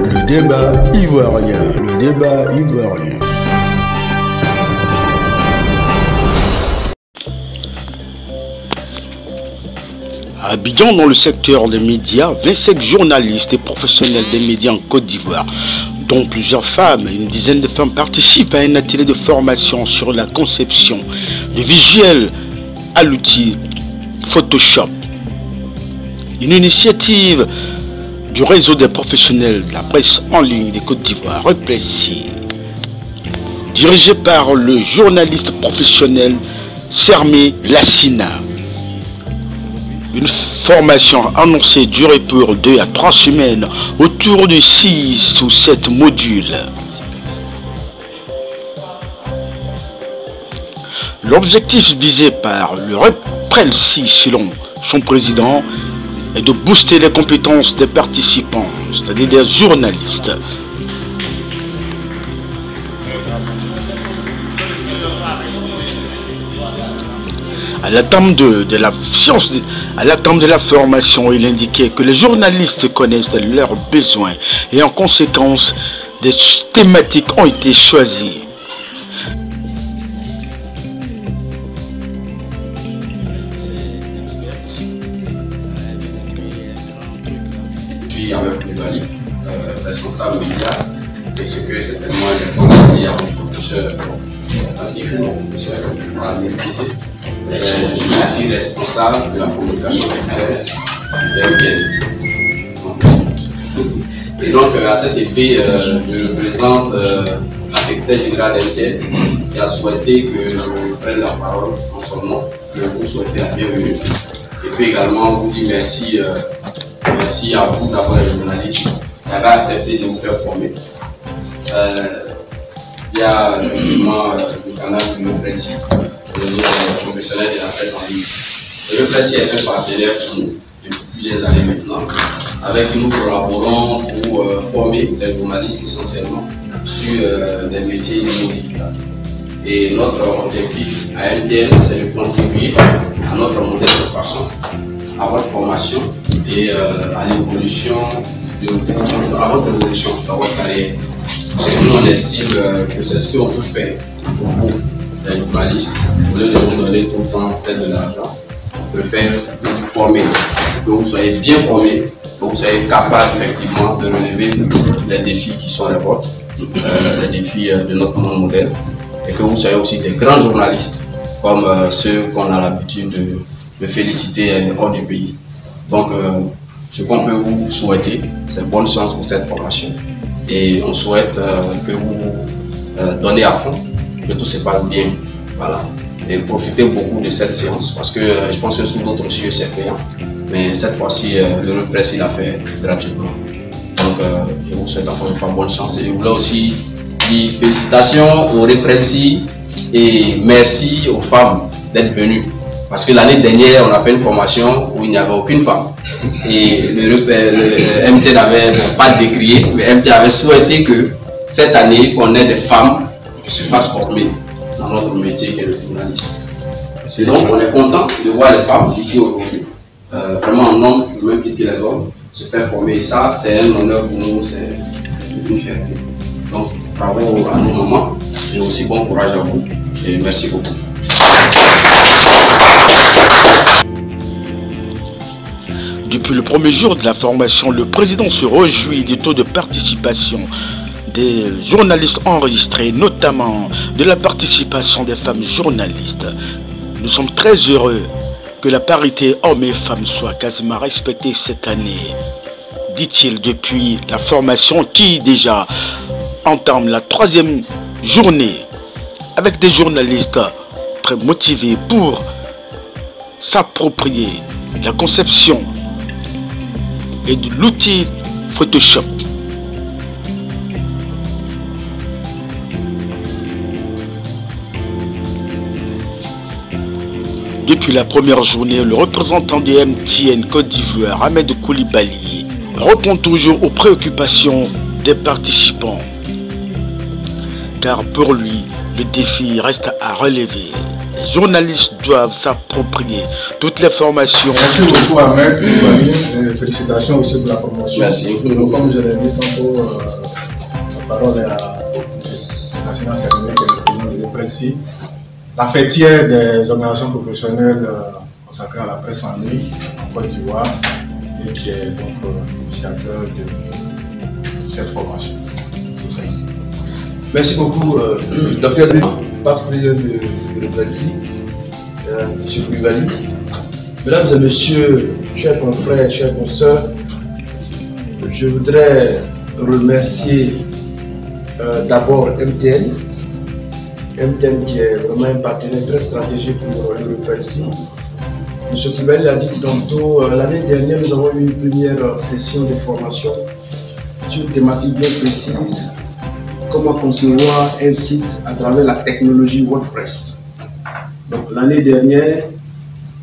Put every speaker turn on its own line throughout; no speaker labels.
Le débat ivoirien. Le débat ivoirien.
À Abidjan, dans le secteur des médias, 25 journalistes et professionnels des médias en Côte d'Ivoire, dont plusieurs femmes, une dizaine de femmes participent à un atelier de formation sur la conception de visuels à l'outil Photoshop. Une initiative du réseau des professionnels de la presse en ligne des Côte d'Ivoire, Repressi, dirigé par le journaliste professionnel Sermé Lassina. Une formation annoncée durer pour 2 à 3 semaines autour de 6 ou 7 modules. L'objectif visé par le Repressi, selon son président, est de booster les compétences des participants, c'est-à-dire des journalistes. À l'attente de la formation, il indiquait que les journalistes connaissent leurs besoins et en conséquence, des thématiques ont été choisies.
Je suis avec Koulibaly, responsable média, et ce que certainement j'ai compris à mon professeur, ainsi que mon professeur pour l'expliquer. Je suis aussi responsable de la communication externe de MTN. Et donc, à cet effet, je présente la secrétaire générale d'MTN qui a souhaité que je prenne la parole en son nom, que vous souhaitez la bienvenue. Et puis également, vous dire merci, merci à vous d'avoir les journalistes qui avaient accepté de vous faire former. Il y a effectivement le canal du Repressi, le professionnel de la presse en ligne. Le Repressi est un partenaire pour nous depuis plusieurs années maintenant, avec qui nous collaborons pour former les journalistes essentiellement sur des métiers numériques. Et notre objectif à MTN, c'est de contribuer à notre modèle de façon, à votre formation et à l'évolution à votre évolution dans votre carrière. Et nous, on estime que c'est ce qu'on peut faire pour vous, les journalistes, au lieu de vous donner tout le temps peut-être de l'argent. On peut faire pour vous former, que vous soyez bien formés, que vous soyez capable effectivement de relever les défis qui sont les vôtres, les défis de notre monde modèle, et que vous soyez aussi des grands journalistes, comme ceux qu'on a l'habitude de féliciter hors du pays. Donc, ce qu'on peut vous souhaiter, c'est bonne chance pour cette formation. Et on souhaite que vous donnez à fond, que tout se passe bien. Voilà. Et profitez beaucoup de cette séance, parce que je pense que sous d'autres cieux, c'est payant. Mais cette fois-ci, le Repressi l'a fait gratuitement. Donc, je vous souhaite encore une fois bonne chance. Et je voulais aussi dire félicitations au Repressi et merci aux femmes d'être venues. Parce que l'année dernière, on a fait une formation où il n'y avait aucune femme. Et le MT n'avait pas décrié, mais MT avait souhaité que cette année, on ait des femmes qui se fassent former dans notre métier qui est le journalisme. Et donc, on est content de voir les femmes ici aujourd'hui, vraiment en nombre, du même type que les hommes, se faire former. Et ça, c'est un honneur pour nous, c'est une fierté. Donc, bravo à nos mamans et aussi bon courage à vous. Et merci beaucoup.
Depuis le premier jour de la formation, le président se réjouit du taux de participation des journalistes enregistrés, notamment de la participation des femmes journalistes. Nous sommes très heureux que la parité hommes et femmes soit quasiment respectée cette année, dit-il depuis la formation qui déjà entame la 3e journée avec des journalistes très motivés pour s'approprier la conception et de l'outil Photoshop. Depuis la première journée, le représentant des MTN Côte d'Ivoire, Ahmed Koulibaly, répond toujours aux préoccupations des participants. Car pour lui, le défi reste à relever. journalistes doivent s'approprier toutes les formations.
Merci beaucoup Ahmed, félicitations aussi pour la promotion.
Merci.
Donc, comme je l'ai dit tantôt, la parole est à National Service, qui est le président de l'EPRESI, la fêtière des organisations professionnelles consacrées à la presse en ligne en Côte d'Ivoire et qui est donc l'initiateur de cette formation.
Merci beaucoup, Dr. Président de l'EPRESI, M. Koulibaly. Mesdames et messieurs, chers confrères, chers consoeurs, je voudrais remercier d'abord MTN. MTN qui est vraiment un partenaire très stratégique pour l'EPRESI. M. Koulibaly l'a dit tantôt, l'année dernière, nous avons eu une première session de formation sur une thématique bien précise. Comment concevoir un site à travers la technologie WordPress. Donc l'année dernière,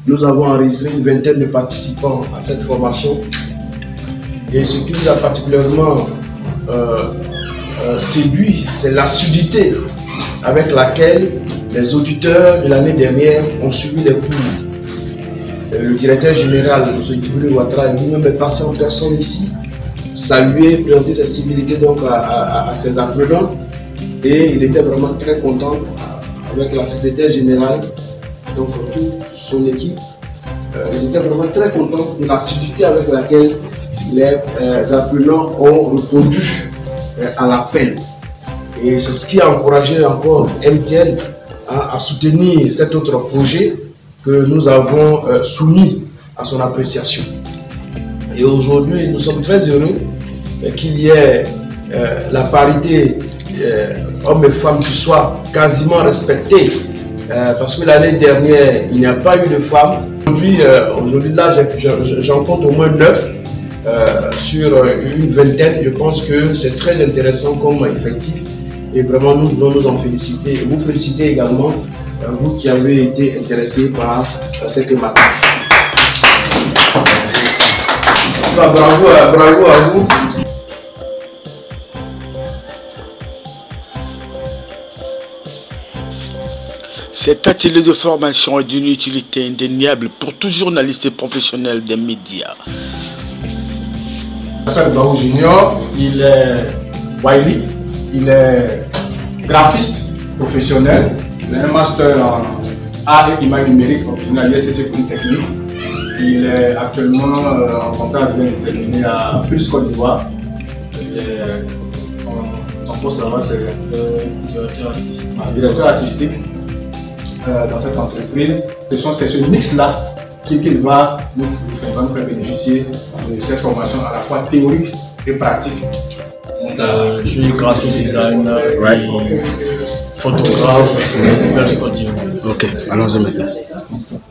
nous avons enregistré une vingtaine de participants à cette formation. Et ce qui nous a particulièrement séduit, c'est l'assiduité avec laquelle les auditeurs de l'année dernière ont suivi les cours. Le directeur général, M. Djibril Ouattara, lui-même est passé en personne ici, saluer, présenter ses civilités donc à ses apprenants, et il était vraiment très content avec la secrétaire générale, donc toute son équipe. Ils étaient vraiment très contents de l'assiduité avec laquelle les apprenants ont répondu à l'appel. Et c'est ce qui a encouragé encore MTN à soutenir cet autre projet que nous avons soumis à son appréciation. Et aujourd'hui, nous sommes très heureux qu'il y ait la parité hommes et femmes qui soit quasiment respectée. Parce que l'année dernière, il n'y a pas eu de femmes. Aujourd'hui là, j'en compte au moins 9 sur une vingtaine. Je pense que c'est très intéressant comme effectif. Et vraiment, nous devons nous en féliciter. Et vous féliciter également, vous qui avez été intéressés par cette thématique. Bravo à vous.
Cet atelier de formation est d'une utilité indéniable pour tout journaliste et professionnel des médias.
Je m'appelle Baou Junior, il est Wiley, il est graphiste professionnel, il a un master en art et image numérique obtenu à l'ISCC Polytechnique. Il est actuellement en contrat bien déterminé à Plus Côte d'Ivoire. Son poste là-bas, c'est directeur artistique dans cette entreprise. C'est ce mix-là qu'il va nous faire bénéficier de cette formation à la fois théorique et pratique.
Je suis graphic designer, photographe, Plus Côte d'Ivoire.
Ok, allons-y maintenant.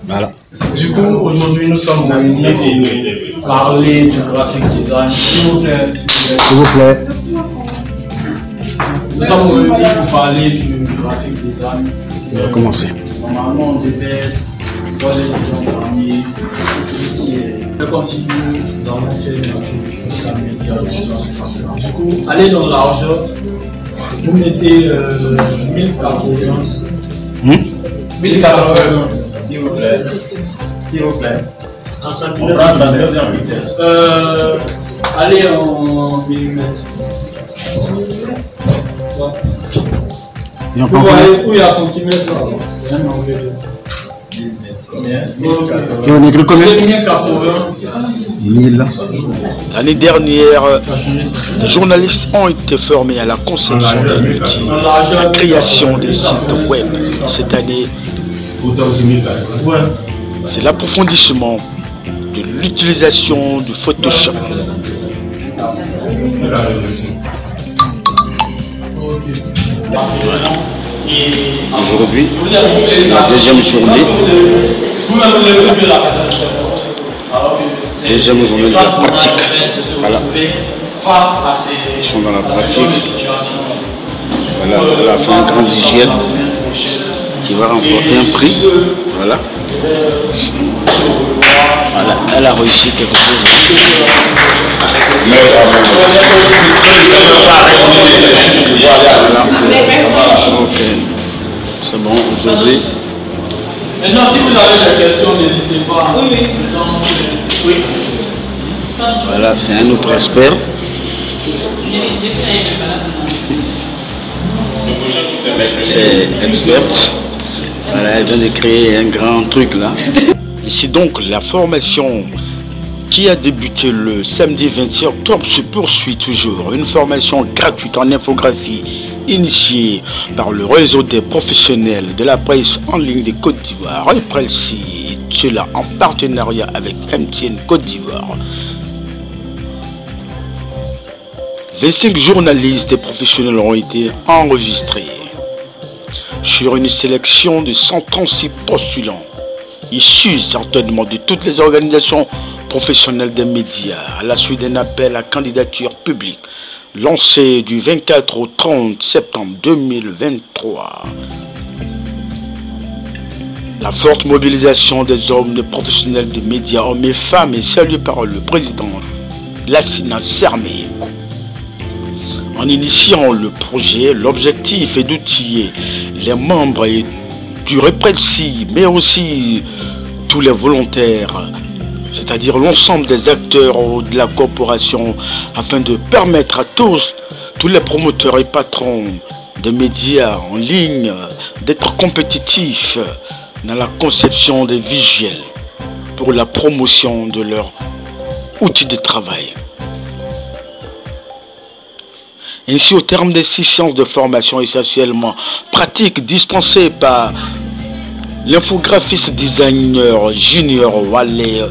Voilà.
Du coup, aujourd'hui, nous sommes réunis pour parler du graphic design. S'il vous plaît.
S'il vous plaît.
Nous sommes réunis pour parler du graphic design.
On va commencer.
Normalement, on devait voir les gens parmi tout ce qui est constitué. Nous avons fait une social media. Du coup, allez dans l'argent. Vous mettez 1080. 1080. S'il vous plaît. S'il vous plaît. En centimètres. Allez en millimètres. Vous voyez où il y a centimètres là?
Et on écrit combien?
1080.
L'année dernière, les journalistes ont été formés à la conception des outils, la création des sites web. Cette année, c'est l'approfondissement de l'utilisation du Photoshop. Aujourd'hui, c'est la deuxième journée. Deuxième journée de la pratique. Voilà. Ils sont dans la pratique. Voilà, elle a fait un grand hygiène qui va remporter un prix. Voilà. Voilà, elle a réussi quelque chose. Voilà. Ok. C'est bon, aujourd'hui.
Oui.
Voilà, c'est un autre expert. C'est experte. Voilà, elle vient de créer un grand truc là. Ici donc, la formation qui a débuté le samedi 26 octobre se poursuit toujours. Une formation gratuite en infographie initiée par le réseau des professionnels de la presse en ligne de Côte d'Ivoire, Prelsi, cela en partenariat avec MTN Côte d'Ivoire. 25 journalistes et professionnels ont été enregistrés sur une sélection de 136 postulants, issus certainement de toutes les organisations professionnelles des médias, à la suite d'un appel à candidature publique lancé du 24 au 30 septembre 2023. La forte mobilisation des hommes de professionnels des médias, hommes et femmes, est saluée par le président Lassina Sermé. En initiant le projet, l'objectif est d'outiller les membres du Reprelsi, mais aussi tous les volontaires, c'est-à-dire l'ensemble des acteurs de la corporation, afin de permettre à tous les promoteurs et patrons de médias en ligne d'être compétitifs dans la conception des visuels pour la promotion de leurs outils de travail. Ainsi, au terme des 6 séances de formation essentiellement pratiques dispensées par l'infographiste designer junior Wale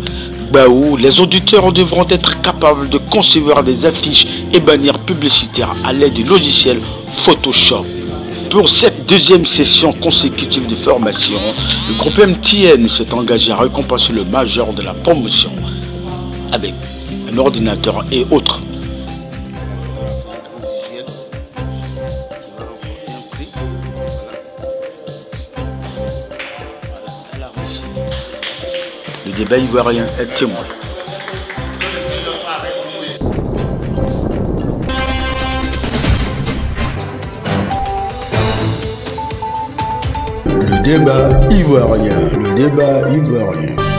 Baou, les auditeurs devront être capables de concevoir des affiches et bannières publicitaires à l'aide du logiciel Photoshop. Pour cette deuxième session consécutive de formation, le groupe MTN s'est engagé à récompenser le major de la promotion avec un ordinateur et autres. Le débat ivoirien est témoin.
Le débat ivoirien. Le débat ivoirien.